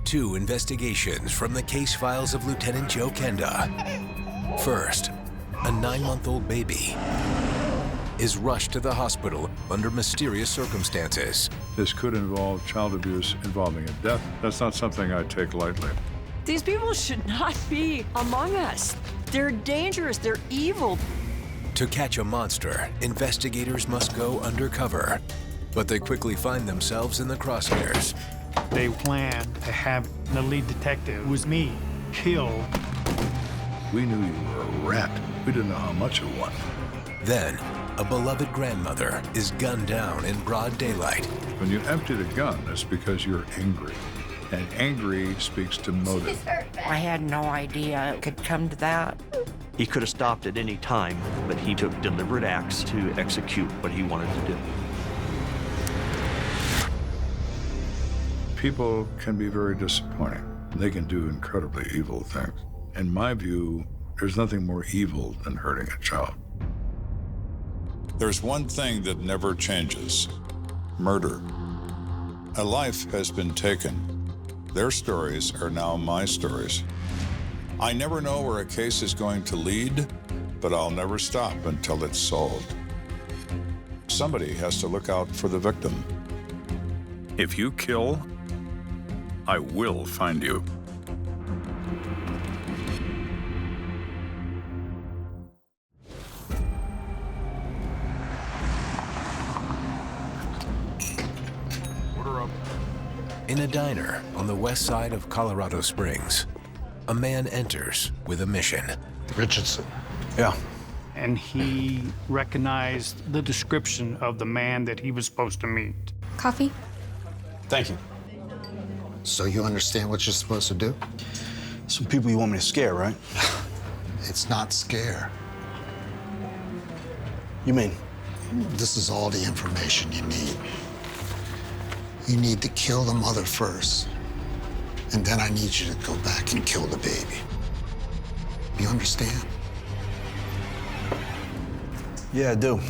2 investigations from the case files of Lieutenant Joe Kenda. First, a 9-month-old baby is rushed to the hospital under mysterious circumstances. This could involve child abuse involving a death. That's not something I take lightly. These people should not be among us. They're dangerous, they're evil. To catch a monster, investigators must go undercover, but they quickly find themselves in the crosshairs. They planned to have the lead detective, who was me, killed. We knew you were a rat. We didn't know how much of one. Then, a beloved grandmother is gunned down in broad daylight. When you emptied a gun, it's because you're angry. And angry speaks to motive. I had no idea it could come to that. He could have stopped at any time, but he took deliberate acts to execute what he wanted to do. People can be very disappointing. They can do incredibly evil things. In my view, there's nothing more evil than hurting a child. There's one thing that never changes: murder. A life has been taken. Their stories are now my stories. I never know where a case is going to lead, but I'll never stop until it's solved. Somebody has to look out for the victim. If you kill, I will find you. In a diner on the west side of Colorado Springs, a man enters with a mission. Richardson. Yeah. And he recognized the description of the man that he was supposed to meet. Coffee? Thank you. So you understand what you're supposed to do? Some people you want me to scare, right? It's not scare. You mean? This is all the information you need. You need to kill the mother first, and then I need you to go back and kill the baby. You understand? Yeah, I do.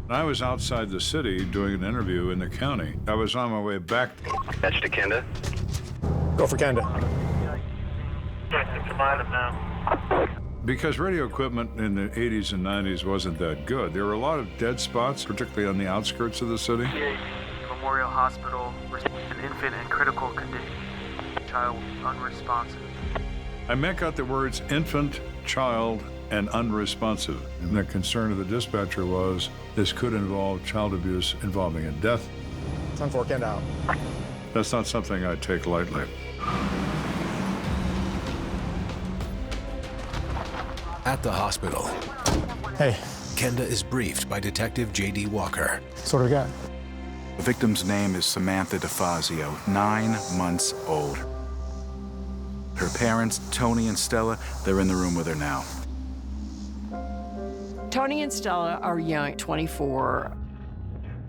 I was outside the city doing an interview in the county. I was on my way back. That's to Kenda. Go for Kenda. Because radio equipment in the 80s and 90s wasn't that good. There were a lot of dead spots, particularly on the outskirts of the city. Memorial Hospital, an infant in critical condition, child unresponsive. I meant out the words infant, child, and unresponsive. And the concern of the dispatcher was this could involve child abuse involving a death. 10-4, Kenda out. That's not something I take lightly. At the hospital, Hey. Kenda is briefed by Detective J.D. Walker. So what do we got? The victim's name is Samantha DeFazio, 9 months old. Her parents, Tony and Stella, they're in the room with her now. Tony and Stella are young, 24.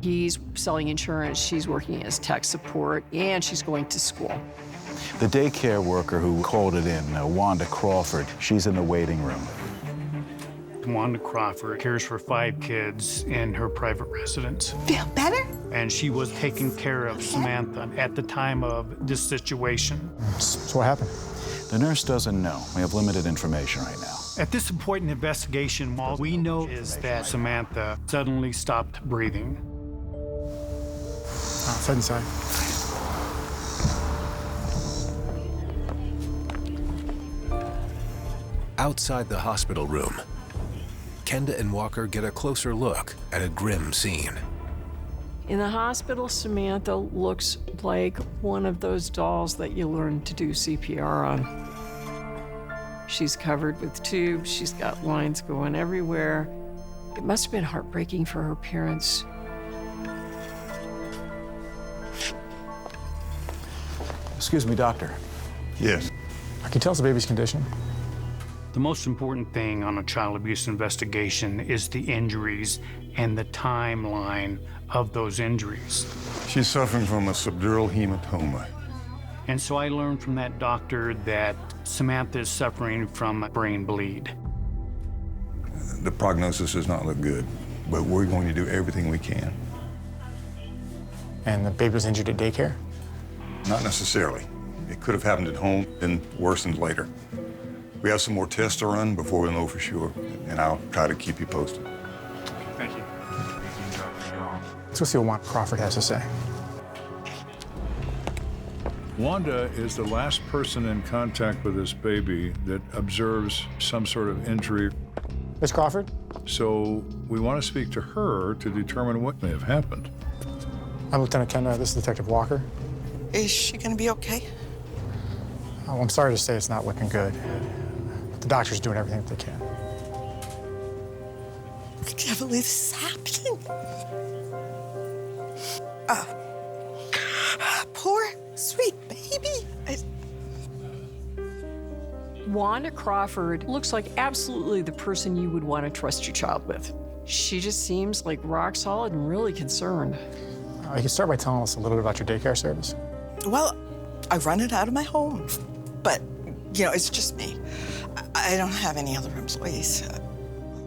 He's selling insurance, she's working as tech support, and she's going to school. The daycare worker who called it in, Wanda Crawford, she's in the waiting room. Wanda Crawford cares for 5 kids in her private residence. Feel better? And she was taking care of Samantha at the time of this situation. So what happened? The nurse doesn't know. We have limited information right now. At this point in the investigation, all we know is that Samantha suddenly stopped breathing. Outside inside. Outside the hospital room, Kenda and Walker get a closer look at a grim scene. In the hospital, Samantha looks like one of those dolls that you learn to do CPR on. She's covered with tubes, she's got lines going everywhere. It must have been heartbreaking for her parents. Excuse me, doctor. Yes. Can you tell us the baby's condition? The most important thing on a child abuse investigation is the injuries and the timeline of those injuries. She's suffering from a subdural hematoma. And so I learned from that doctor that Samantha is suffering from a brain bleed. The prognosis does not look good. but we're going to do everything we can. And the baby was injured at daycare? Not necessarily. It could have happened at home and worsened later. We have some more tests to run before we know for sure, and I'll try to keep you posted. Thank you. Let's go see what Crawford has to say. Wanda is the last person in contact with this baby that observes some sort of injury. Miss Crawford? So we want to speak to her to determine what may have happened. I'm Lieutenant Kenda. This is Detective Walker. Is she gonna be okay? Oh, I'm sorry to say it's not looking good. But the doctor's doing everything that they can. I can't believe this is happening. Poor, sweet baby. Wanda Crawford looks like absolutely the person you would want to trust your child with. She just seems like rock solid and really concerned. You can start by telling us a little bit about your daycare service. Well, I run it out of my home, but, you know, it's just me. I don't have any other employees.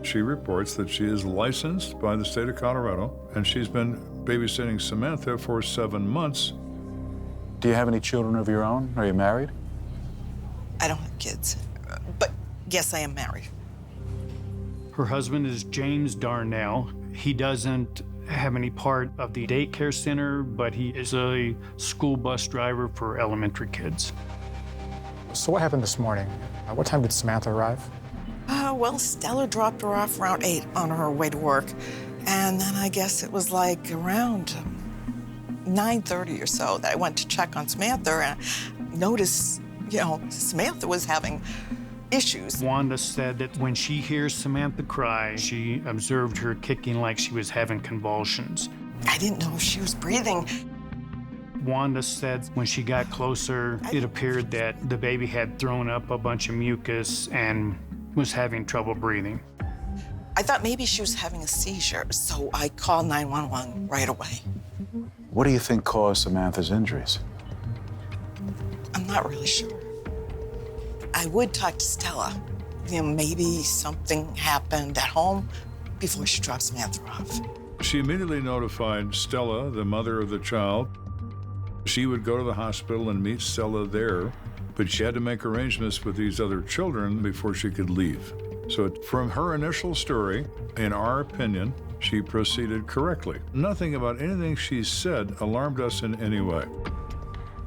She reports that she is licensed by the state of Colorado, and she's been babysitting Samantha for 7 months. Do you have any children of your own? Are you married? I don't have kids, but yes, I am married. Her husband is James Darnell. He doesn't have any part of the daycare center, but he is a school bus driver for elementary kids. So what happened this morning? What time did Samantha arrive? Well, Stella dropped her off around 8 on her way to work. And then I guess it was like around 9:30 or so that I went to check on Samantha and I noticed, you know, Samantha was having issues. Wanda said that when she hears Samantha cry, she observed her kicking like she was having convulsions. I didn't know if she was breathing. Wanda said when she got closer, it appeared that the baby had thrown up a bunch of mucus and was having trouble breathing. I thought maybe she was having a seizure, so I called 911 right away. What do you think caused Samantha's injuries? I'm not really sure. I would talk to Stella. You know, maybe something happened at home before she dropped Samantha off. She immediately notified Stella, the mother of the child. She would go to the hospital and meet Stella there, but she had to make arrangements with these other children before she could leave. So from her initial story, in our opinion, she proceeded correctly. Nothing about anything she said alarmed us in any way.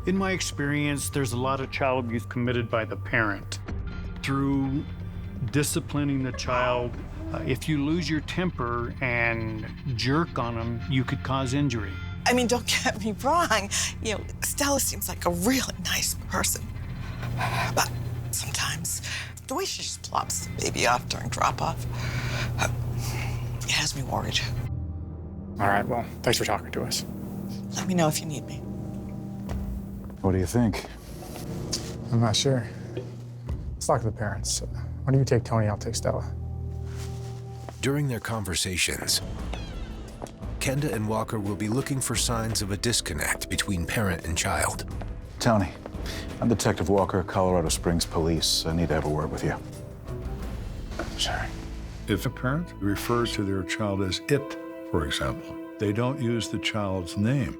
In my experience, there's a lot of child abuse committed by the parent. Through disciplining the child, if you lose your temper and jerk on them, you could cause injury. I mean, don't get me wrong. You know, Stella seems like a really nice person. But sometimes the way she just plops the baby off during drop-off, it has me worried. All right, well, thanks for talking to us. Let me know if you need me. What do you think? I'm not sure. Let's talk to the parents. Why don't you take Tony, I'll take Stella. During their conversations, Kenda and Walker will be looking for signs of a disconnect between parent and child. Tony, I'm Detective Walker, Colorado Springs Police. I need to have a word with you. Sure. If a parent refers to their child as it, for example, they don't use the child's name.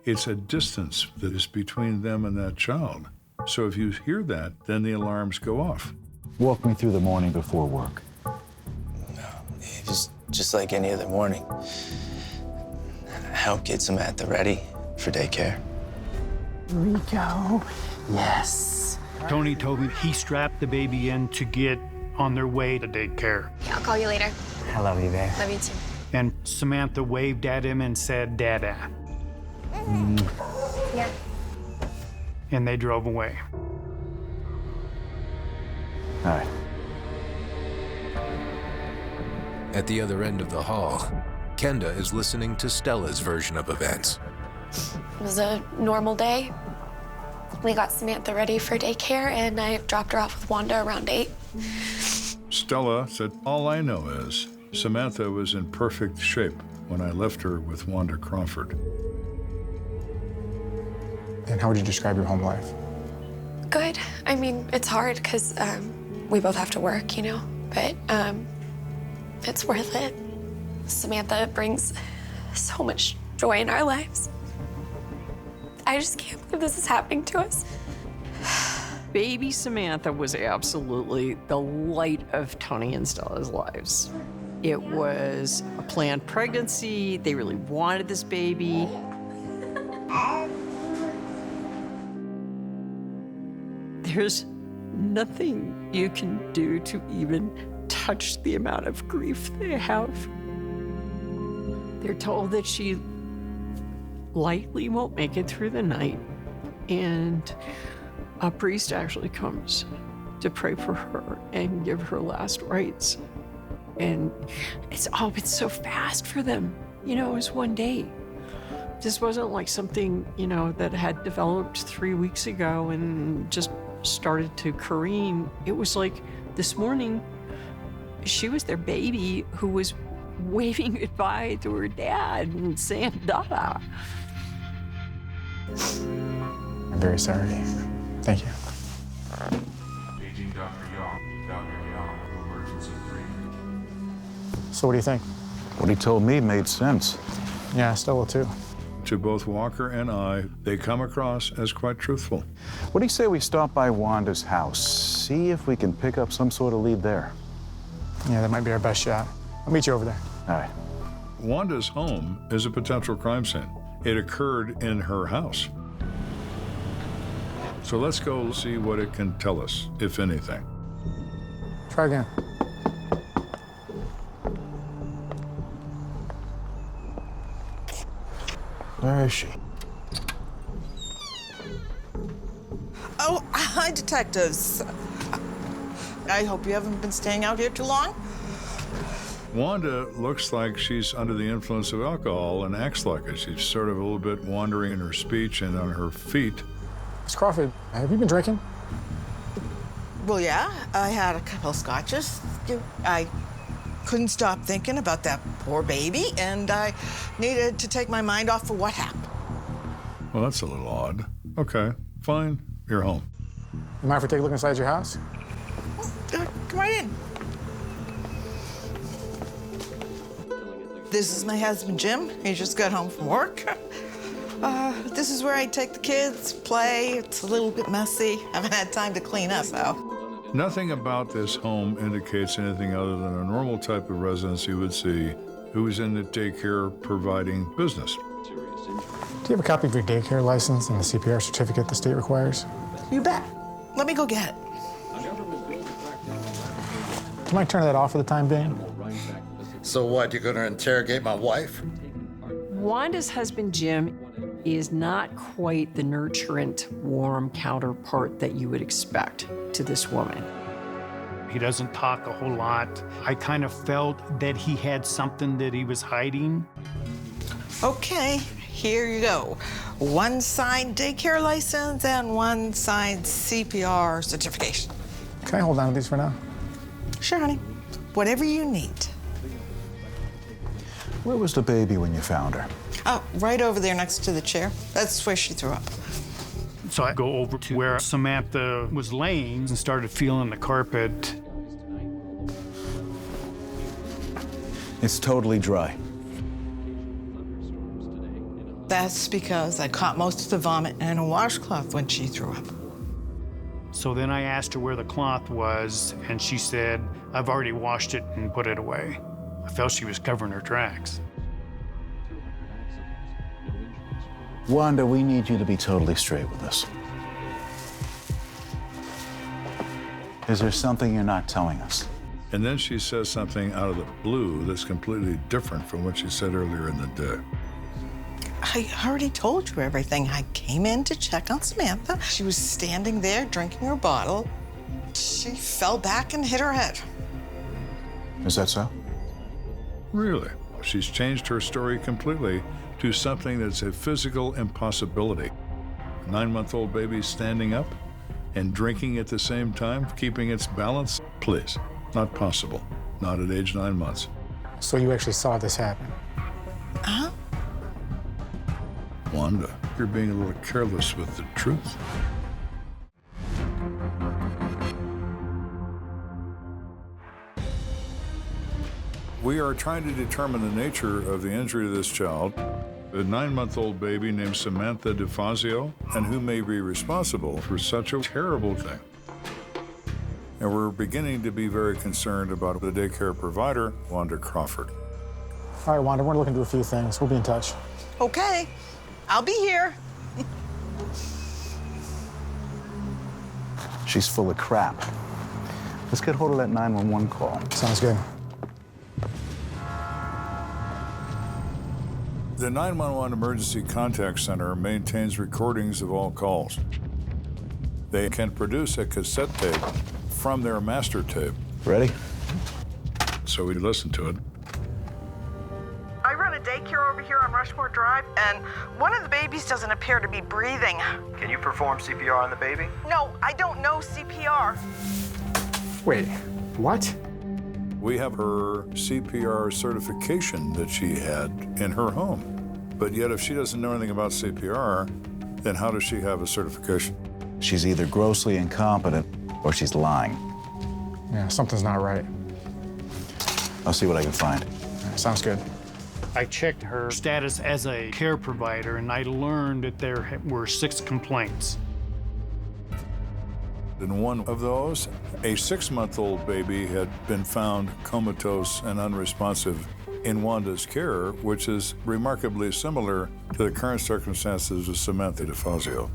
It's a distance that is between them and that child. So if you hear that, then the alarms go off. Walk me through the morning before work. It was just like any other morning. Help get Samantha ready for daycare. Here we go. Yes. Tony told me he strapped the baby in to get on their way to daycare. Yeah, I'll call you later. I love you, babe. Love you too. And Samantha waved at him and said, "Dada." Yeah. And they drove away. All right. At the other end of the hall, Kenda is listening to Stella's version of events. It was a normal day. We got Samantha ready for daycare, and I dropped her off with Wanda around 8. Stella said, all I know is Samantha was in perfect shape when I left her with Wanda Crawford. And how would you describe your home life? Good. I mean, it's hard because we both have to work, you know, but it's worth it. Samantha brings so much joy in our lives. I just can't believe this is happening to us. Baby Samantha was absolutely the light of Tony and Stella's lives. It was a planned pregnancy. They really wanted this baby. There's nothing you can do to even touch the amount of grief they have. They're told that she likely won't make it through the night, and a priest actually comes to pray for her and give her last rites. And it's all been so fast for them. You know, it was one day. This wasn't like something, you know, that had developed 3 weeks ago and just started to careen. It was like this morning, she was their baby who was waving goodbye to her dad and saying, Dada. I'm very sorry. Thank you. Paging Dr. Young. Dr. Young, emergency 3. So what do you think? What he told me made sense. Yeah, Stella too. To both Walker and I, they come across as quite truthful. What do you say we stop by Wanda's house, see if we can pick up some sort of lead there? Yeah, that might be our best shot. I'll meet you over there. All right. Wanda's home is a potential crime scene. It occurred in her house. So let's go see what it can tell us, if anything. Try again. Where is she? Oh, hi, detectives. I hope you haven't been staying out here too long. Wanda looks like she's under the influence of alcohol and acts like it. She's sort of a little bit wandering in her speech and on her feet. Miss Crawford, have you been drinking? Well, yeah, I had a couple of scotches. I couldn't stop thinking about that poor baby, and I needed to take my mind off of what happened. Well, that's a little odd. Okay, fine, you're home. You mind if we take a look inside your house? Come right in. This is my husband, Jim. He just got home from work. This is where I take the kids, play. It's a little bit messy. Haven't had time to clean up, though. Nothing about this home indicates anything other than a normal type of residence you would see who is in the daycare providing business. Do you have a copy of your daycare license and the CPR certificate the state requires? You bet. Let me go get it. Do you mind turning that off for the time being? So what, you're gonna interrogate my wife? Wanda's husband, Jim, is not quite the nurturant, warm counterpart that you would expect to this woman. He doesn't talk a whole lot. I kind of felt that he had something that he was hiding. Okay, here you go. One signed daycare license and one signed CPR certification. Can I hold on to these for now? Sure, honey. Whatever you need. Where was the baby when you found her? Oh, right over there next to the chair. That's where she threw up. So I go over to where Samantha was laying and started feeling the carpet. It's totally dry. That's because I caught most of the vomit in a washcloth when she threw up. So then I asked her where the cloth was, and she said, I've already washed it and put it away. I felt she was covering her tracks. Wanda, we need you to be totally straight with us. Is there something you're not telling us? And then she says something out of the blue that's completely different from what she said earlier in the day. I already told you everything. I came in to check on Samantha. She was standing there drinking her bottle. She fell back and hit her head. Is that so? Really? She's changed her story completely to something that's a physical impossibility. A 9-month-old baby standing up and drinking at the same time, keeping its balance? Please, not possible. Not at age 9 months. So you actually saw this happen? Huh? Wanda, you're being a little careless with the truth. We are trying to determine the nature of the injury to this child, a 9-month-old baby named Samantha DeFazio, and who may be responsible for such a terrible thing. And we're beginning to be very concerned about the daycare provider, Wanda Crawford. All right, Wanda, we're looking into a few things. We'll be in touch. Okay, I'll be here. She's full of crap. Let's get hold of that 911 call. Sounds good. The 911 Emergency Contact Center maintains recordings of all calls. They can produce a cassette tape from their master tape. Ready? So we listen to it. I run a daycare over here on Rushmore Drive, and one of the babies doesn't appear to be breathing. Can you perform CPR on the baby? No, I don't know CPR. Wait, what? We have her CPR certification that she had in her home. But yet, if she doesn't know anything about CPR, then how does she have a certification? She's either grossly incompetent or she's lying. Yeah, something's not right. I'll see what I can find. Sounds good. I checked her status as a care provider, and I learned that there were 6 complaints. In one of those, a 6-month-old baby had been found comatose and unresponsive in Wanda's care, which is remarkably similar to the current circumstances of Samantha DeFazio.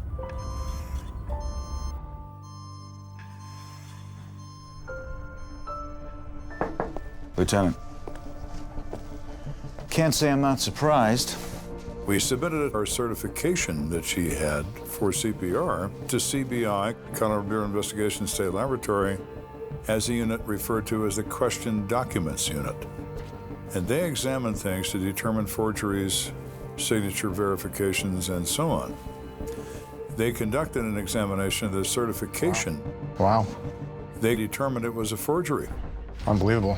Lieutenant, can't say I'm not surprised. We submitted our certification that she had for CPR to CBI, Colorado Bureau of Investigation State Laboratory, as a unit referred to as the Question Documents Unit. And they examine things to determine forgeries, signature verifications, and so on. They conducted an examination of the certification. Wow. They determined it was a forgery. Unbelievable.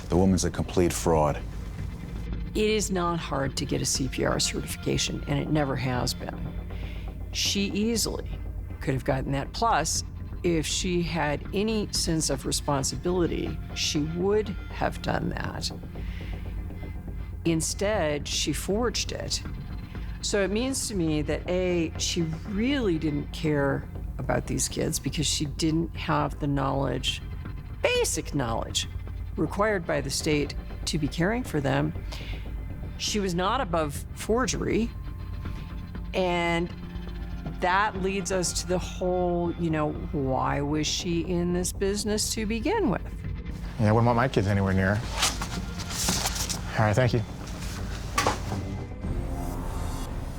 The woman's a complete fraud. It is not hard to get a CPR certification, and it never has been. She easily could have gotten that. Plus, if she had any sense of responsibility, she would have done that. Instead, she forged it. So it means to me that A, she really didn't care about these kids because she didn't have the knowledge, basic knowledge, required by the state to be caring for them. She was not above forgery. And that leads us to the whole, why was she in this business to begin with? Yeah, I wouldn't want my kids anywhere near her. All right, thank you.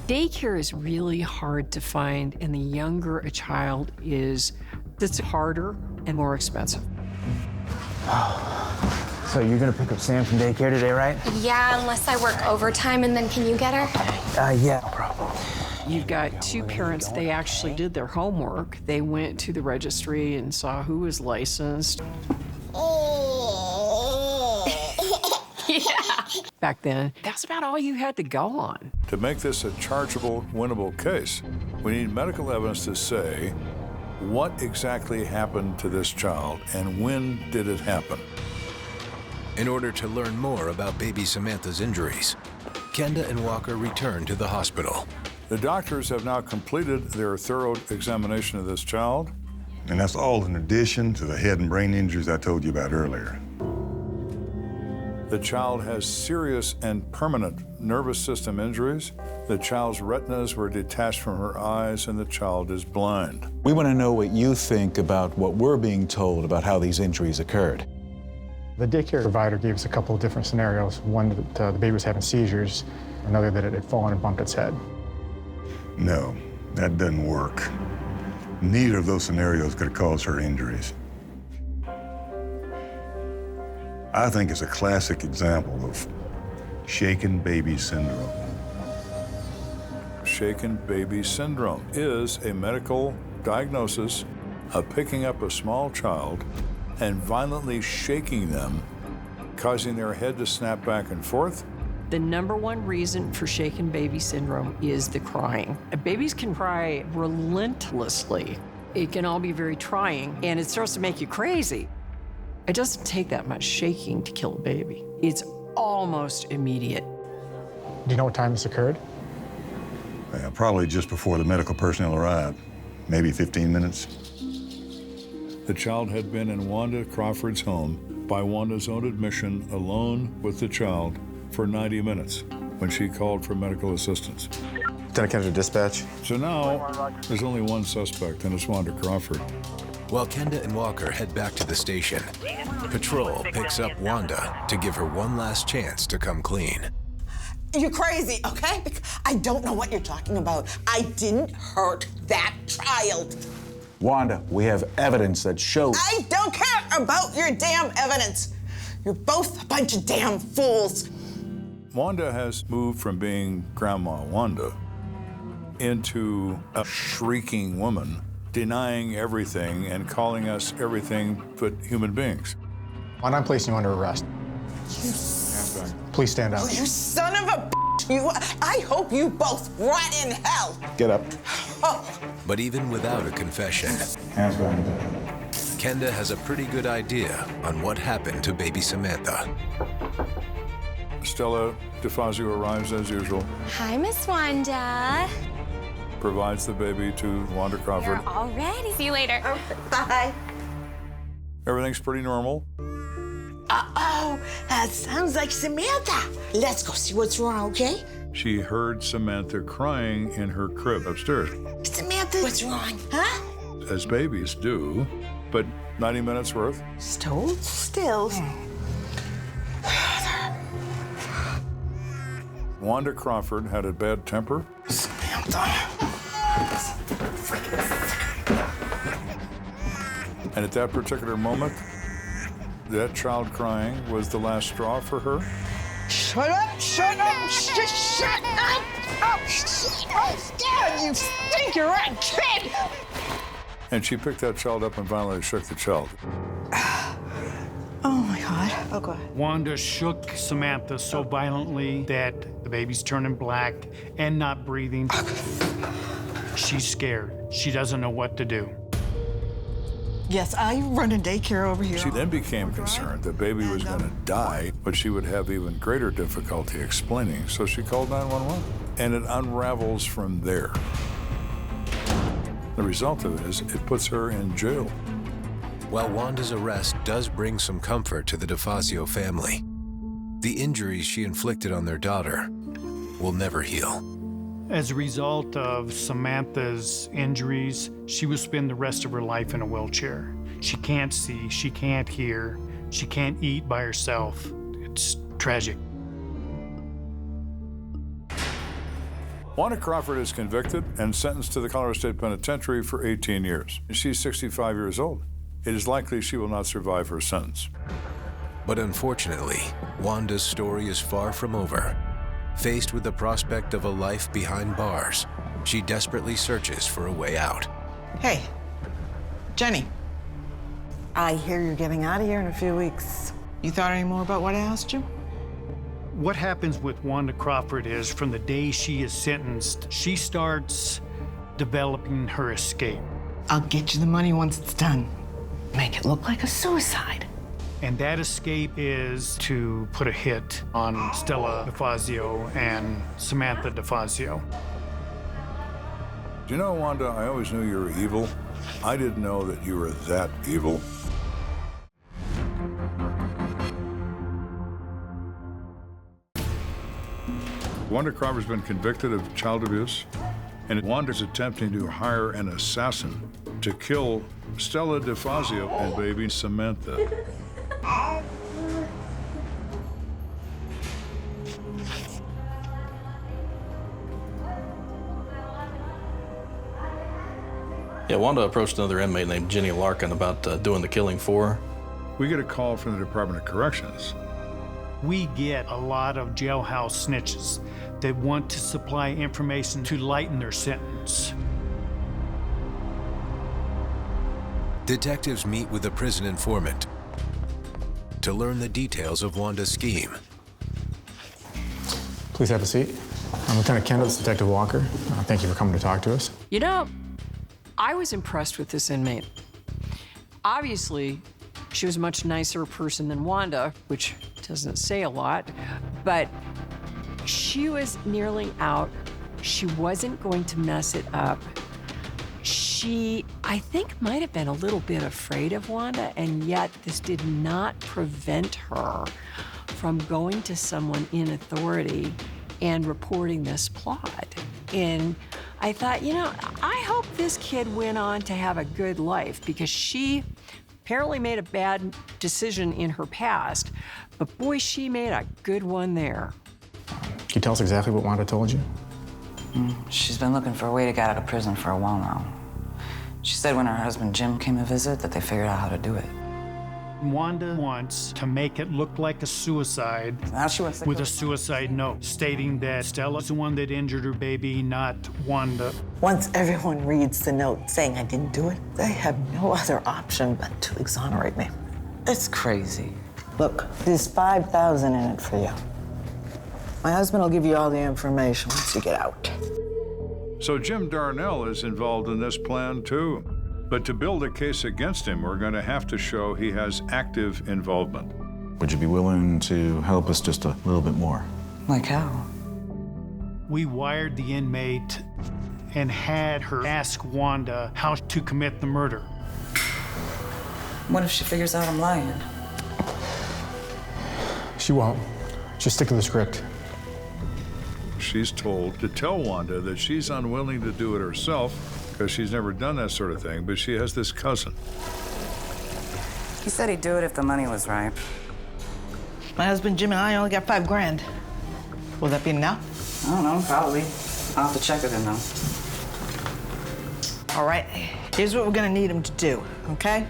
Daycare is really hard to find, and the younger a child is, it's harder and more expensive. So you're gonna pick up Sam from daycare today, right? Yeah, unless I work overtime, and then can you get her? Yeah, no problem. You've got 2 parents, they actually did their homework. They went to the registry and saw who was licensed. Yeah. Back then, that's about all you had to go on. To make this a chargeable, winnable case, we need medical evidence to say what exactly happened to this child and when did it happen. In order to learn more about baby Samantha's injuries, Kenda and Walker returned to the hospital. The doctors have now completed their thorough examination of this child. And that's all in addition to the head and brain injuries I told you about earlier. The child has serious and permanent nervous system injuries. The child's retinas were detached from her eyes, and the child is blind. We want to know what you think about what we're being told about how these injuries occurred. The daycare provider gave us a couple of different scenarios. One that the baby was having seizures, another that it had fallen and bumped its head. No, that doesn't work. Neither of those scenarios could have caused her injuries. I think it's a classic example of shaken baby syndrome. Shaken baby syndrome is a medical diagnosis of picking up a small child and violently shaking them, causing their head to snap back and forth. The #1 reason for shaken baby syndrome is the crying. Babies can cry relentlessly. It can all be very trying, and it starts to make you crazy. It doesn't take that much shaking to kill a baby. It's almost immediate. Do you know what time this occurred? Probably just before the medical personnel arrived, maybe 15 minutes. The child had been in Wanda Crawford's home, by Wanda's own admission, alone with the child for 90 minutes when she called for medical assistance. Lieutenant Kenda to dispatch. So now, there's only one suspect, and it's Wanda Crawford. While Kenda and Walker head back to the station, Patrol picks up Wanda to give her one last chance to come clean. You're crazy, okay? I don't know what you're talking about. I didn't hurt that child. Wanda, we have evidence that shows... I don't care about your damn evidence. You're both a bunch of damn fools. Wanda has moved from being Grandma Wanda into a shrieking woman, denying everything and calling us everything but human beings. Wanda, I'm placing you under arrest. Please stand up. Oh, you son of a bitch! I hope you both rot in hell. Get up. Oh. But even without a confession, Hands behind the back. Kenda has a pretty good idea on what happened to baby Samantha. Stella DeFazio arrives as usual, Hi, Miss Wanda. provides the baby to Wanda Crawford. You're all ready. See you later. Bye. Everything's pretty normal. Uh-oh, that sounds like Samantha. Let's go see what's wrong, okay? She heard Samantha crying in her crib upstairs, Samantha, what's wrong, huh? as babies do, but 90 minutes worth. Hold still. Wanda Crawford had a bad temper. And at that particular moment, that child crying was the last straw for her. Shut up, shut up, shut up! Oh, God, you stinker-rat kid! And she picked that child up and violently shook the child. Oh, my God. Oh, go ahead. Wanda shook Samantha so violently that the baby's turning black and not breathing. She's scared. She doesn't know what to do. Yes, I run a daycare over here. She then became concerned that baby was going to die, but she would have even greater difficulty explaining, so she called 911. And it unravels from there. The result of it is it puts her in jail. While Wanda's arrest does bring some comfort to the DeFazio family, the injuries she inflicted on their daughter will never heal. As a result of Samantha's injuries, she will spend the rest of her life in a wheelchair. She can't see, she can't hear, she can't eat by herself. It's tragic. Wanda Crawford is convicted and sentenced to the Colorado State Penitentiary for 18 years. She's 65 years old. It is likely she will not survive her sentence. But unfortunately, Wanda's story is far from over. Faced with the prospect of a life behind bars, she desperately searches for a way out. Hey, Jenny. I hear you're getting out of here in a few weeks. You thought any more about what I asked you? What happens with Wanda Crawford is from the day she is sentenced, she starts developing her escape. I'll get you the money once it's done. Make it look like a suicide. And that escape is to put a hit on Stella DeFazio and Samantha DeFazio. Do you know, Wanda, I always knew you were evil. I didn't know that you were that evil. Wanda Crawford's been convicted of child abuse, and Wanda's attempting to hire an assassin to kill Stella DeFazio and baby Samantha. Yeah, Wanda approached another inmate named Jenny Larkin about doing the killing for her. We get a call from the Department of Corrections. We get a lot of jailhouse snitches that want to supply information to lighten their sentence. Detectives meet with a prison informant to learn the details of Wanda's scheme. Please have a seat. I'm Lieutenant Kenda, this is Detective Walker. Thank you for coming to talk to us. You know, I was impressed with this inmate. Obviously, She was a much nicer person than Wanda, which doesn't say a lot, but she was nearly out. She wasn't going to mess it up. She, I think, might have been a little bit afraid of Wanda, and yet this did not prevent her from going to someone in authority and reporting this plot. And I thought, you know, I hope this kid went on to have a good life, because she apparently made a bad decision in her past, but boy, she made a good one there. Can you tell us exactly what Wanda told you? She's been looking for a way to get out of prison for a while now. She said when her husband Jim came to visit that they figured out how to do it. Wanda wants to make it look like a suicide Now she wants to with a suicide note stating that Stella's the one that injured her baby, not Wanda. Once everyone reads the note saying I didn't do it, they have no other option but to exonerate me. It's crazy. Look, there's $5,000 in it for you. My husband will give you all the information once you get out. So Jim Darnell is involved in this plan too. But to build a case against him, we're going to have to show he has active involvement. Would you be willing to help us just a little bit more? Like how? We wired the inmate and had her ask Wanda how to commit the murder. What if she figures out I'm lying? She won't. Just stick to the script. She's told to tell Wanda that she's unwilling to do it herself because she's never done that sort of thing, but she has this cousin. He said he'd do it if the money was right. My husband Jim and I only got $5,000. Will that be enough? I don't know, probably. I'll have to check with him though. All right, here's what we're gonna need him to do, okay?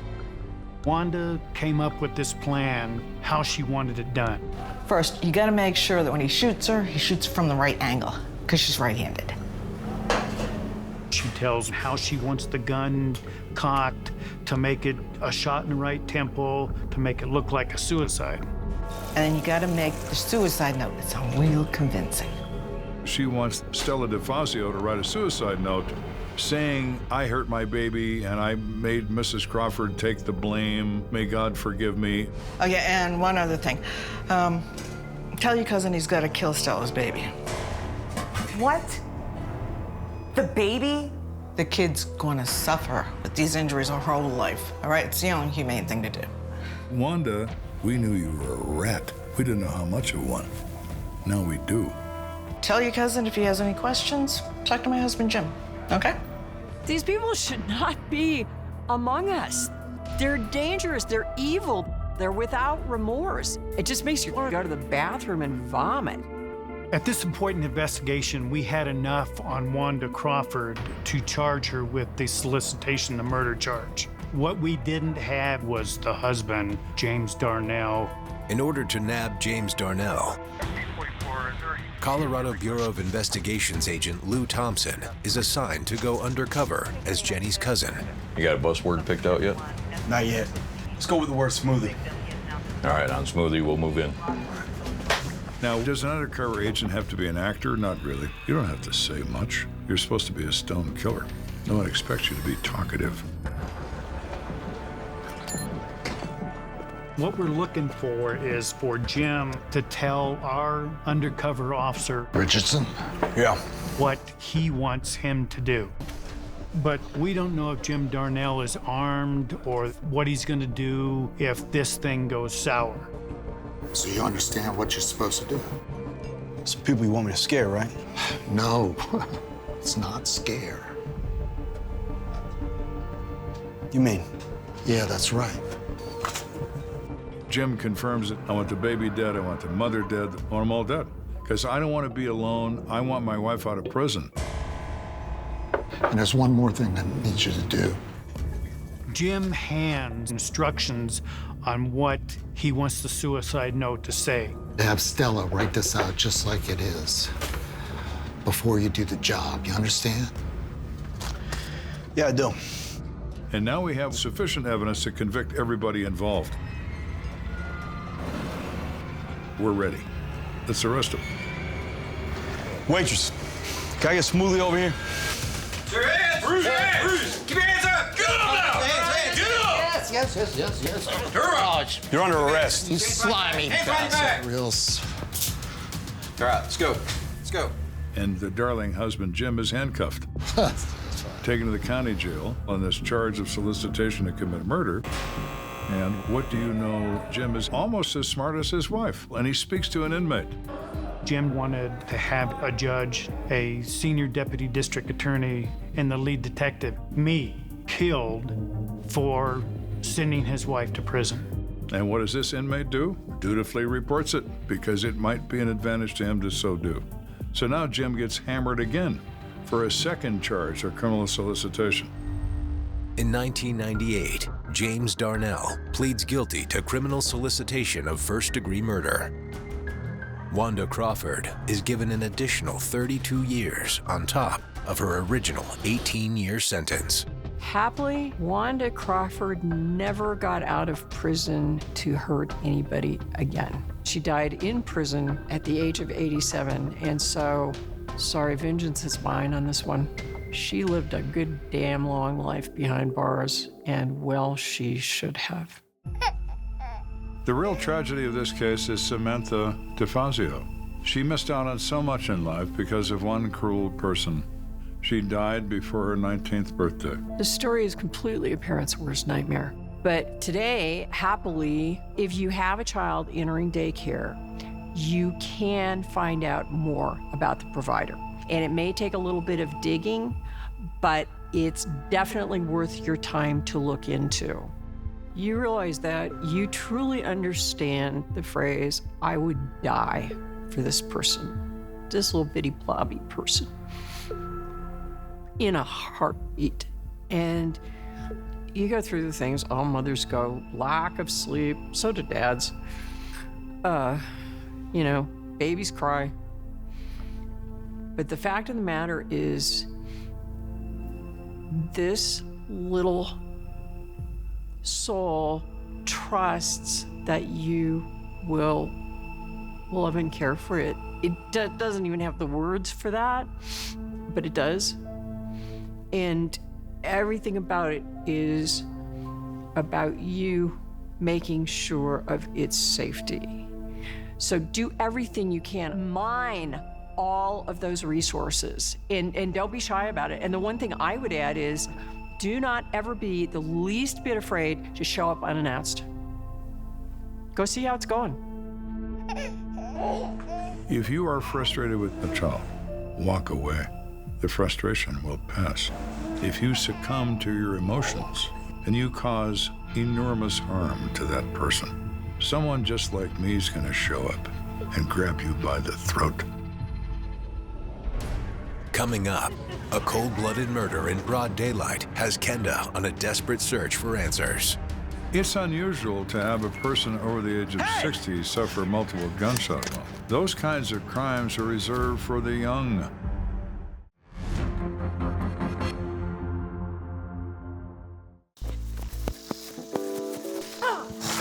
Wanda came up with this plan, how she wanted it done. First, you gotta make sure that when he shoots her, he shoots from the right angle, because she's right-handed. She tells how she wants the gun cocked to make it a shot in the right tempo, to make it look like a suicide. And then you gotta make the suicide note sound real convincing. She wants Stella DeFazio to write a suicide note saying, I hurt my baby and I made Mrs. Crawford take the blame. May God forgive me. Oh yeah, and one other thing. Tell your cousin he's gotta kill Stella's baby. What? The baby? The kid's gonna suffer with these injuries her whole life, all right? It's the only humane thing to do. Wanda, we knew you were a rat. We didn't know how much of one. Now we do. Tell your cousin if he has any questions, talk to my husband Jim, okay? These people should not be among us. They're dangerous, they're evil, they're without remorse. It just makes you want to go to the bathroom and vomit. At this point in the investigation, we had enough on Wanda Crawford to charge her with the solicitation of murder charge. What we didn't have was the husband, James Darnell. In order to nab James Darnell, Colorado Bureau of Investigations agent Lou Thompson is assigned to go undercover as Jenny's cousin. You got a bus word picked out yet? Not yet. Let's go with the word smoothie. All right, on smoothie, we'll move in. Now, does an undercover agent have to be an actor? Not really. You don't have to say much. You're supposed to be a stone killer. No one expects you to be talkative. What we're looking for is for Jim to tell our undercover officer, Richardson? Yeah. what he wants him to do. But we don't know if Jim Darnell is armed or what he's gonna do if this thing goes sour. So you understand what you're supposed to do? Some people you want me to scare, right? No, it's not scare. You mean? Yeah, that's right. Jim confirms it. I want the baby dead. I want the mother dead. I want them all dead. Because I don't want to be alone. I want my wife out of prison. And there's one more thing I need you to do. Jim hands instructions on what he wants the suicide note to say. Have Stella write this out just like it is before you do the job. You understand? Yeah, I do. And now we have sufficient evidence to convict everybody involved. We're ready. Let's arrest him. Waitress, can I get a smoothie over here? Your hands! Bruce! Bruce! Keep your hands up! Get up now! Get up! Yes. Courage. You're under arrest. You slimy bastard. All right, let's go. Let's go. And the darling husband, Jim, is handcuffed. Taken to the county jail on this charge of solicitation to commit murder. And what do you know? Jim is almost as smart as his wife, and he speaks to an inmate. Jim wanted to have a judge, a senior deputy district attorney, and the lead detective, me, killed for sending his wife to prison. And what does this inmate do? Dutifully reports it, because it might be an advantage to him to so do. So now Jim gets hammered again for a second charge of criminal solicitation. In 1998, James Darnell pleads guilty to criminal solicitation of first-degree murder. Wanda Crawford is given an additional 32 years on top of her original 18-year sentence. Happily, Wanda Crawford never got out of prison to hurt anybody again. She died in prison at the age of 87, and so, sorry, vengeance is mine on this one. She lived a good damn long life behind bars, and well, she should have. The real tragedy of this case is Samantha DeFazio. She missed out on so much in life because of one cruel person. She died before her 19th birthday. The story is completely a parent's worst nightmare. But today, happily, if you have a child entering daycare, you can find out more about the provider. And it may take a little bit of digging, but it's definitely worth your time to look into. You realize that you truly understand the phrase, I would die for this person, this little bitty blobby person, in a heartbeat. And you go through the things all mothers go, lack of sleep, so do dads. Babies cry. But the fact of the matter is, this little soul trusts that you will love and care for it. It doesn't even have the words for that, but it does. And everything about it is about you making sure of its safety. So do everything you can. Mine all of those resources, and don't be shy about it. And the one thing I would add is, do not ever be the least bit afraid to show up unannounced. Go see how it's going. If you are frustrated with a child, walk away. The frustration will pass. If you succumb to your emotions and you cause enormous harm to that person, someone just like me is going to show up and grab you by the throat. Coming up, a cold-blooded murder in broad daylight has Kenda on a desperate search for answers. It's unusual to have a person over the age of 60 suffer multiple gunshot wounds. Those kinds of crimes are reserved for the young.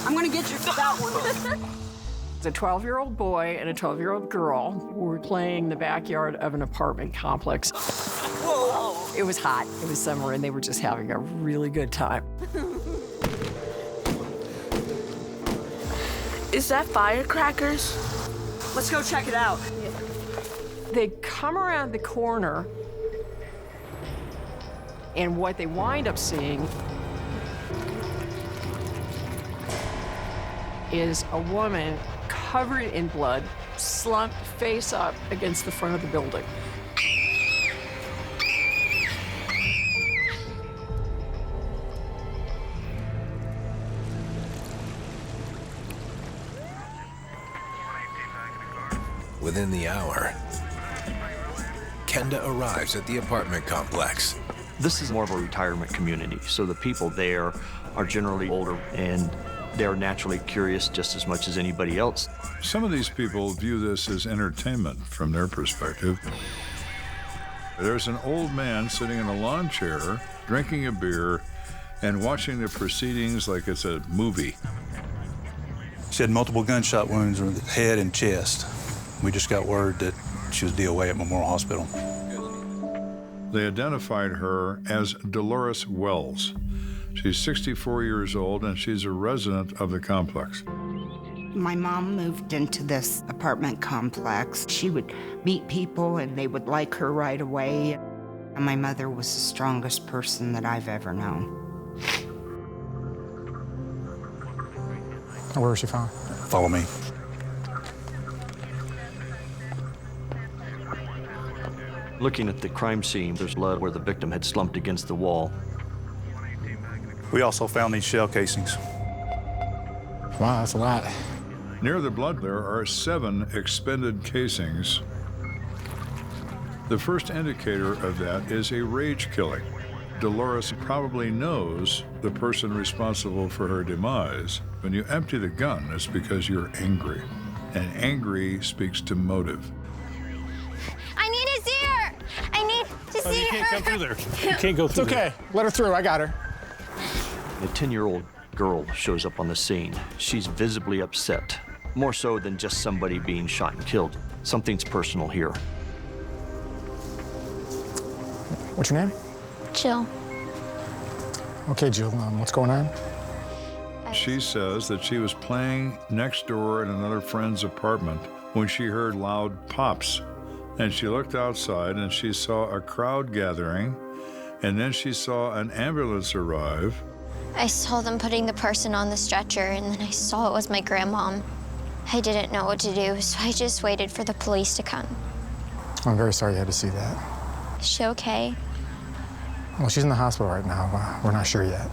I'm gonna get you for that one. A 12-year-old boy and a 12-year-old girl were playing in the backyard of an apartment complex. Whoa! It was hot, it was summer, and they were just having a really good time. Is that firecrackers? Let's go check it out. They come around the corner, and what they wind up seeing is a woman covered in blood, slumped face up against the front of the building. Within the hour, Kenda arrives at the apartment complex. This is more of a retirement community, so the people there are generally older and they're naturally curious just as much as anybody else. Some of these people view this as entertainment from their perspective. There's an old man sitting in a lawn chair, drinking a beer, and watching the proceedings like it's a movie. She had multiple gunshot wounds in the head and chest. We just got word that she was DOA at Memorial Hospital. They identified her as Dolores Wells. She's 64 years old, and she's a resident of the complex. My mom moved into this apartment complex. She would meet people, and they would like her right away. And my mother was the strongest person that I've ever known. Where was she found? Follow me. Looking at the crime scene, there's blood where the victim had slumped against the wall. We also found these shell casings. Wow, that's a lot. Near the blood, there are 7 expended casings. The first indicator of that is a rage killing. Dolores probably knows the person responsible for her demise. When you empty the gun, it's because you're angry. And angry speaks to motive. I need to see her. I need to see her. You can't come through there. You can't go through It's okay. Let her through. I got her. A 10-year-old girl shows up on the scene. She's visibly upset, more so than just somebody being shot and killed. Something's personal here. What's your name? Jill. Okay, Jill, what's going on? She says that she was playing next door in another friend's apartment when she heard loud pops. And she looked outside and she saw a crowd gathering, and then she saw an ambulance arrive. I saw them putting the person on the stretcher, and then I saw it was my grandmom. I didn't know what to do, so I just waited for the police to come. I'm very sorry you had to see that. Is she okay? Well, she's in the hospital right now. We're not sure yet.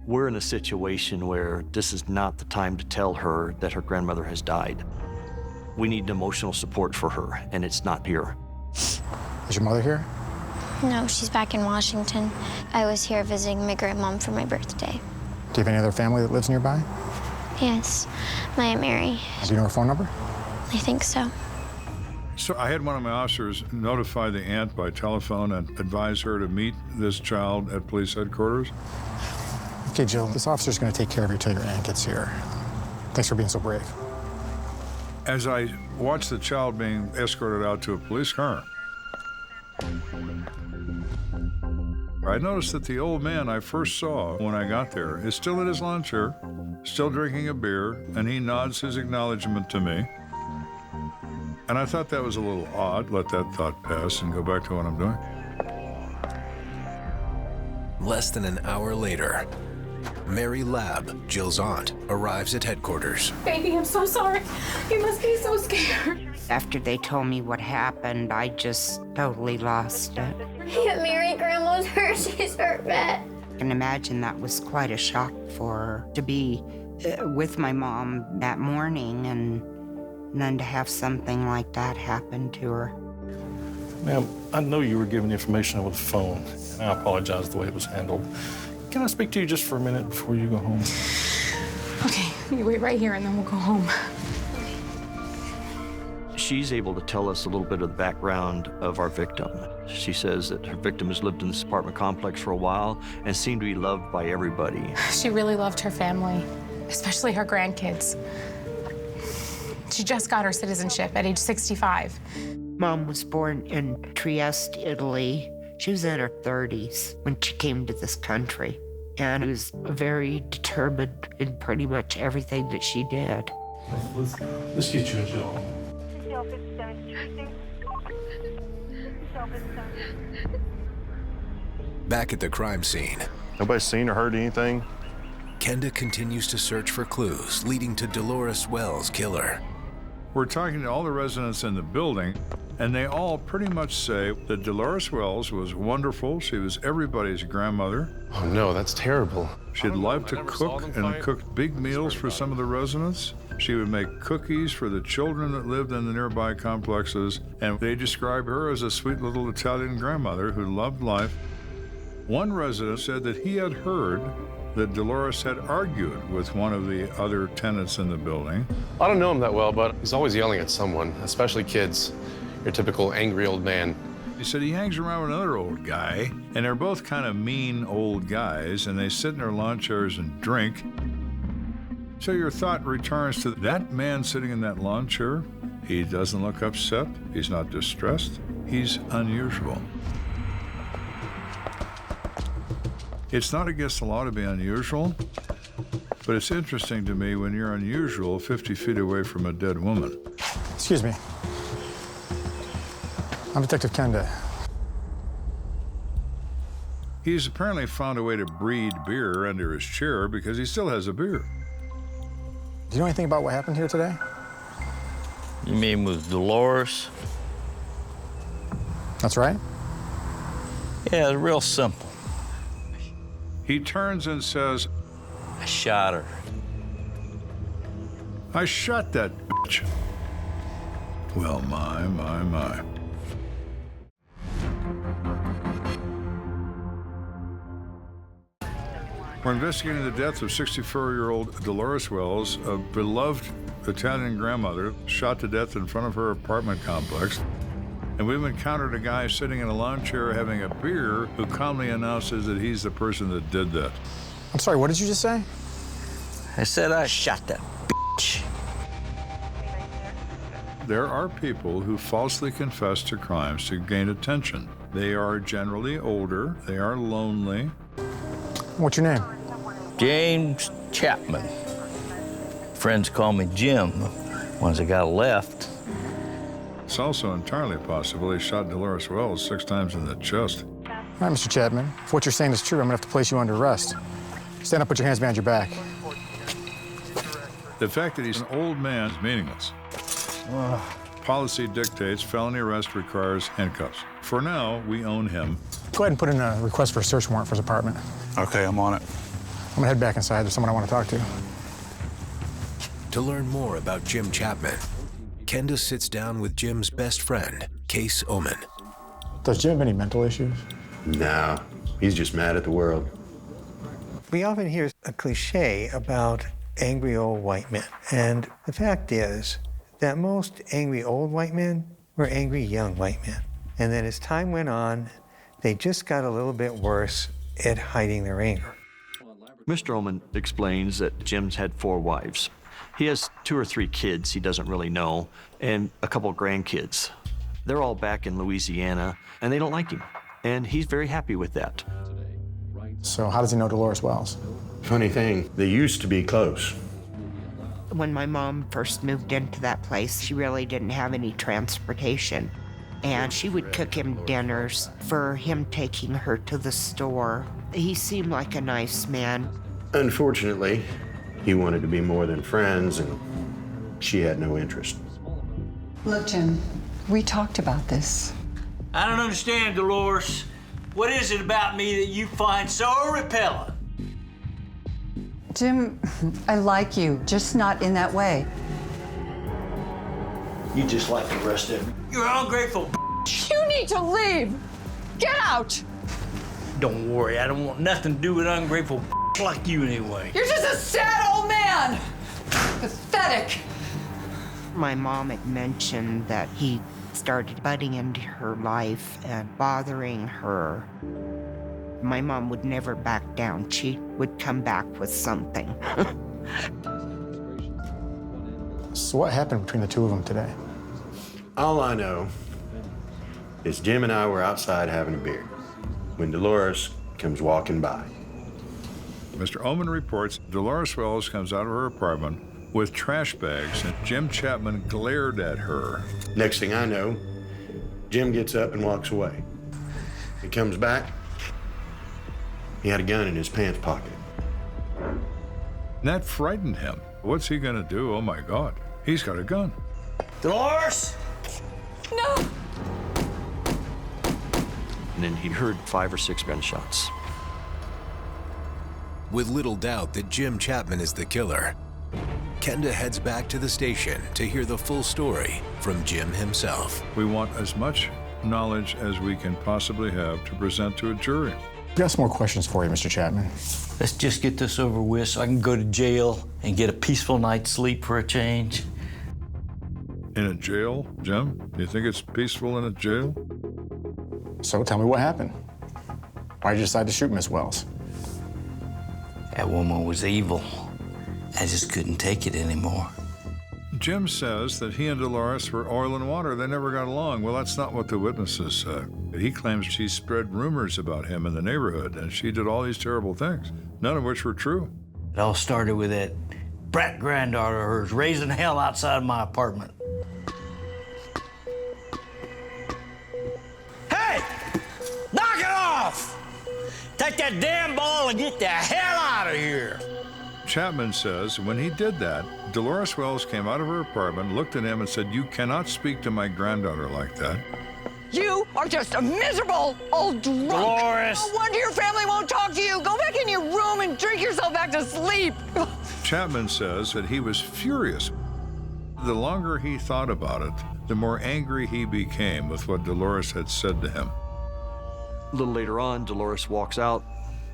We're in a situation where this is not the time to tell her that her grandmother has died. We need emotional support for her, and it's not here. Is your mother here? No, she's back in Washington. I was here visiting my grandmom for my birthday. Do you have any other family that lives nearby? Yes, my Aunt Mary. Do you know her phone number? I think so. So I had one of my officers notify the aunt by telephone and advise her to meet this child at police headquarters. Okay, Jill, this officer's going to take care of you till your aunt gets here. Thanks for being so brave. As I watched the child being escorted out to a police car, I noticed that the old man I first saw when I got there is still in his lawn chair, still drinking a beer, and he nods his acknowledgement to me. And I thought that was a little odd. Let that thought pass and go back to what I'm doing. Less than an hour later, Mary Labb, Jill's aunt, arrives at headquarters. Baby, I'm so sorry. You must be so scared. After they told me what happened, I just totally lost it. Aunt Mary, Grandma's hurt. She's hurt bad. I can imagine that was quite a shock for her to be with my mom that morning and then to have something like that happen to her. Ma'am, I know you were given information over the phone, and I apologize the way it was handled. Can I speak to you just for a minute before you go home? Okay, you wait right here and then we'll go home. She's able to tell us a little bit of the background of our victim. She says that her victim has lived in this apartment complex for a while and seemed to be loved by everybody. She really loved her family, especially her grandkids. She just got her citizenship at age 65. Mom was born in Trieste, Italy. She was in her 30s when she came to this country and was very determined in pretty much everything that she did. Let's get you a job. Back at the crime scene, Nobody seen or heard anything? Kenda continues to search for clues leading to Dolores Wells' killer. We're talking to all the residents in the building, and they all pretty much say that Dolores Wells was wonderful. She was everybody's grandmother. Oh no, that's terrible. She'd love to cook and cooked big meals for some of the residents. She would make cookies for the children that lived in the nearby complexes, and they describe her as a sweet little Italian grandmother who loved life. One resident said that he had heard that Dolores had argued with one of the other tenants in the building. I don't know him that well, but he's always yelling at someone, especially kids. Your typical angry old man. He said he hangs around with another old guy, and they're both kind of mean old guys, and they sit in their lawn chairs and drink. So your thought returns to that man sitting in that lawn chair. He doesn't look upset. He's not distressed. He's unusual. It's not against the law to be unusual, but it's interesting to me when you're unusual 50 feet away from a dead woman. Excuse me. I'm Detective Kenda. He's apparently found a way to breed beer under his chair because he still has a beer. Do you know anything about what happened here today? You mean with Dolores? That's right. Yeah, it's real simple. He turns and says, I shot her. I shot that bitch. Well, my. We're investigating the death of 64-year-old Dolores Wells, a beloved Italian grandmother shot to death in front of her apartment complex. And we've encountered a guy sitting in a lawn chair having a beer who calmly announces that he's the person that did that. I'm sorry, what did you just say? I said I shot that bitch. There are people who falsely confess to crimes to gain attention. They are generally older, they are lonely. What's your name? James Chapman. Friends call me Jim. Once I got left. It's also entirely possible he shot Dolores Wells 6 times in the chest. All right, Mr. Chapman. If what you're saying is true, I'm gonna have to place you under arrest. Stand up, put your hands behind your back. The fact that he's an old man is meaningless. Policy dictates felony arrest requires handcuffs. For now, we own him. Go ahead and put in a request for a search warrant for his apartment. Okay, I'm on it. I'm gonna head back inside. There's someone I want to talk to. To learn more about Jim Chapman, Kenda sits down with Jim's best friend, Case Oman. Does Jim have any mental issues? No, he's just mad at the world. We often hear a cliche about angry old white men. And the fact is that most angry old white men were angry young white men. And then as time went on, they just got a little bit worse at hiding their anger. Mr. Oman explains that Jim's had 4 wives. He has 2 or 3 kids he doesn't really know, and a couple of grandkids. They're all back in Louisiana, and they don't like him. And he's very happy with that. So how does he know Dolores Wells? Funny thing, they used to be close. When my mom first moved into that place, she really didn't have any transportation. And she would cook him dinners for him taking her to the store. He seemed like a nice man. Unfortunately, he wanted to be more than friends, and she had no interest. Look, Jim, we talked about this. I don't understand, Dolores. What is it about me that you find so repellent? Jim, I like you, just not in that way. You just like the rest of them. You're ungrateful. You need to leave. Get out. Don't worry, I don't want nothing to do with ungrateful like you anyway. You're just a sad old man. Pathetic. My mom had mentioned that he started butting into her life and bothering her. My mom would never back down. She would come back with something. So what happened between the two of them today? All I know is Jim and I were outside having a beer when Dolores comes walking by. Mr. Oman reports Dolores Wells comes out of her apartment with trash bags, and Jim Chapman glared at her. Next thing I know, Jim gets up and walks away. He comes back. He had a gun in his pants pocket. That frightened him. What's he gonna do? Oh my God, he's got a gun. Dolores! No! And then he heard 5 or 6 gunshots. With little doubt that Jim Chapman is the killer, Kenda heads back to the station to hear the full story from Jim himself. We want as much knowledge as we can possibly have to present to a jury. I've got some more questions for you, Mr. Chapman. Let's just get this over with so I can go to jail and get a peaceful night's sleep for a change. In a jail, Jim? Do you think it's peaceful in a jail? So tell me what happened. Why did you decide to shoot Miss Wells? That woman was evil. I just couldn't take it anymore. Jim says that he and Dolores were oil and water. They never got along. Well, that's not what the witnesses said. He claims she spread rumors about him in the neighborhood, and she did all these terrible things, none of which were true. It all started with that brat granddaughter of hers raising hell outside my apartment. Hey! Knock it off! Take that damn ball and get the hell out of here! Chapman says when he did that, Dolores Wells came out of her apartment, looked at him, and said, "You cannot speak to my granddaughter like that." You are just a miserable old drunk. Dolores! No wonder your family won't talk to you. Go back in your room and drink yourself back to sleep. Chapman says that he was furious. The longer he thought about it, the more angry he became with what Dolores had said to him. A little later on, Dolores walks out,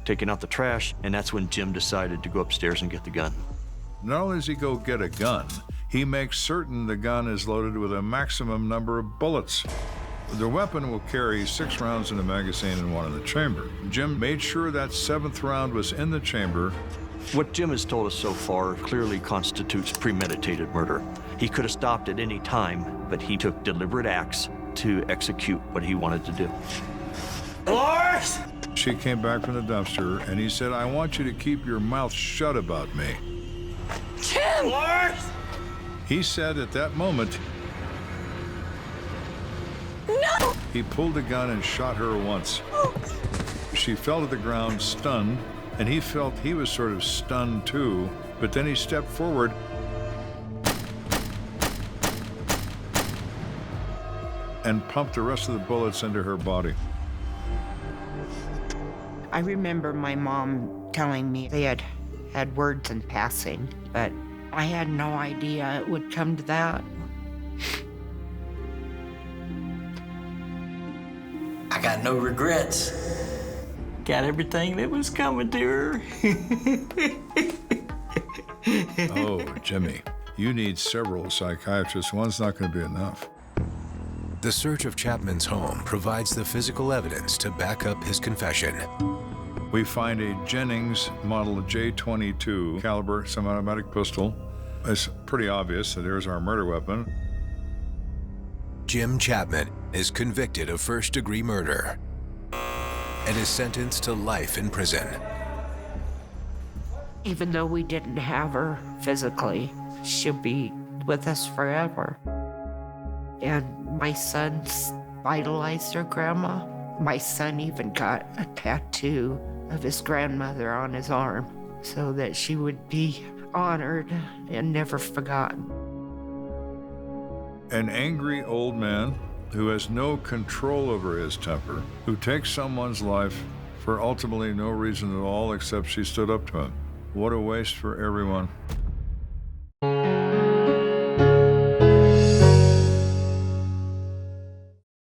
taking out the trash, and that's when Jim decided to go upstairs and get the gun. Not only does he go get a gun, he makes certain the gun is loaded with a maximum number of bullets. The weapon will carry 6 rounds in the magazine and 1 in the chamber. Jim made sure that 7th round was in the chamber. What Jim has told us so far clearly constitutes premeditated murder. He could have stopped at any time, but he took deliberate acts to execute what he wanted to do. Dolores! She came back from the dumpster, and he said, "I want you to keep your mouth shut about me." Jim! Dolores! He said at that moment, No! he pulled the gun and shot her once. She fell to the ground stunned, and he felt he was sort of stunned too, but then he stepped forward and pumped the rest of the bullets into her body. I remember my mom telling me they had had words in passing, but I had no idea it would come to that. I got no regrets. Got everything that was coming to her. Oh, Jimmy, you need several psychiatrists. One's not going to be enough. The search of Chapman's home provides the physical evidence to back up his confession. We find a Jennings model J22 caliber semi-automatic pistol. It's pretty obvious that there's our murder weapon. Jim Chapman is convicted of first-degree murder and is sentenced to life in prison. Even though we didn't have her physically, she'll be with us forever. And my sons idolized her grandma. My son even got a tattoo of his grandmother on his arm so that she would be honored and never forgotten. An angry old man who has no control over his temper, who takes someone's life for ultimately no reason at all except she stood up to him. What a waste for everyone.